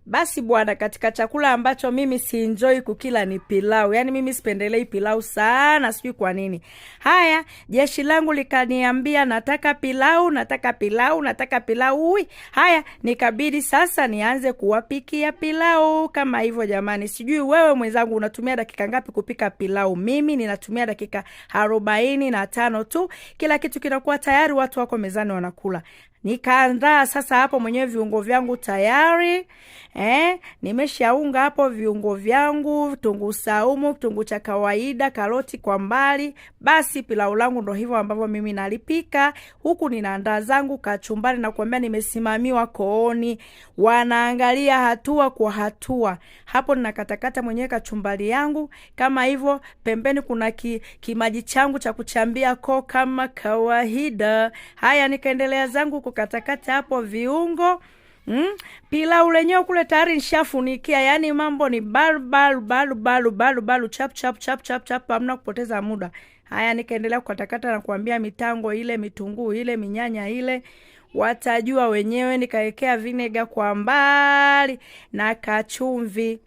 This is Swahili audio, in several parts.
Basi bwana, katika chakula ambacho mimi enjoy kukila ni pilau. Yaani mimi sipendelei pilau sana, sijui kwa nini. Haya, jeshi langu likaniambia nataka pilau, nataka pilau, nataka pilau. Haya, nikabidi sasa nianze kuwapikia pilau kama hivyo jamani. Sijui wewe mwenzangu unatumia dakika ngapi kupika pilau? Mimi ninatumia dakika 45 tu. Kila kitu kinakuwa tayari, watu wako mezani wanakula. Nikaandaa sasa hapo mwenyewe viungo vyangu tayari. Nimeshaunga hapo viungo vyangu, vitunguu saumu, kitunguu cha kawaida, karoti kwa mbali. Basi pilau langu ndo hivyo ambavyo mimi nalipika. Huku ninaandaa zangu kachumbari, na kuambia nimesimamiwa kooni. Wanaangalia hatua kwa hatua. Hapo ninakatakata mwenyewe kachumbari yangu. Kama hivyo pembeni kuna kimaji changu cha kuchambia ko kama kawaida. Haya, nikaendelea zangu kukatakata hapo viungo. Pilau lenyewe kule tayari nishafunikia. Yani mambo ni balu chap chap chap chap chap, hamna kupoteza muda. Haya, nikaendelea kukatakata na kuambia mitango ile, mitunguu ile, minyanya ile, watajua wenyewe. Nikaekea vinega kwa mbali na kachumvi.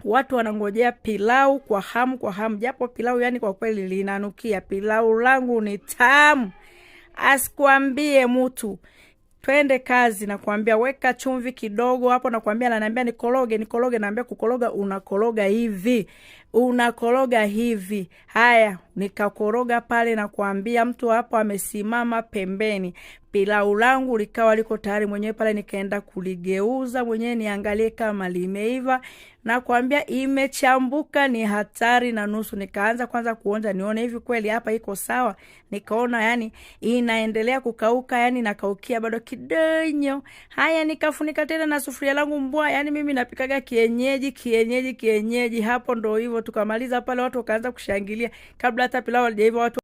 Watu wanangojea pilau kwa hamu kwa hamu. Japo pilau yani kwa kweli linanukia. Pilau langu ni tamu, asikuambie mtu. Twende kazi, na kuambia weka chumvi kidogo hapo, na kuambia ananiambia nikoroge, naambia kukoroga unakoroga hivi. Haya, nikakoroga pale, na kuambia mtu hapo amesimama pembeni. Pilau langu likawa liko tayari mwenyewe pale, nikaenda kuligeuza mwenyewe niangalie kama limeiva, na kuambia imechambuka ni hatari na nusu. Nikaanza kwanza kuonja nione hivi kweli hapa iko sawa. Nikaona yani inaendelea kukauka, yani nakaukia bado kidogo. Haya, nikafunika tena na sufuria langu mbwa. Yani mimi napikaga kienyeji. Hapo ndo hivyo tukamaliza pale, watu wakaanza kushangilia kabla hata pilau halijaiva. Watu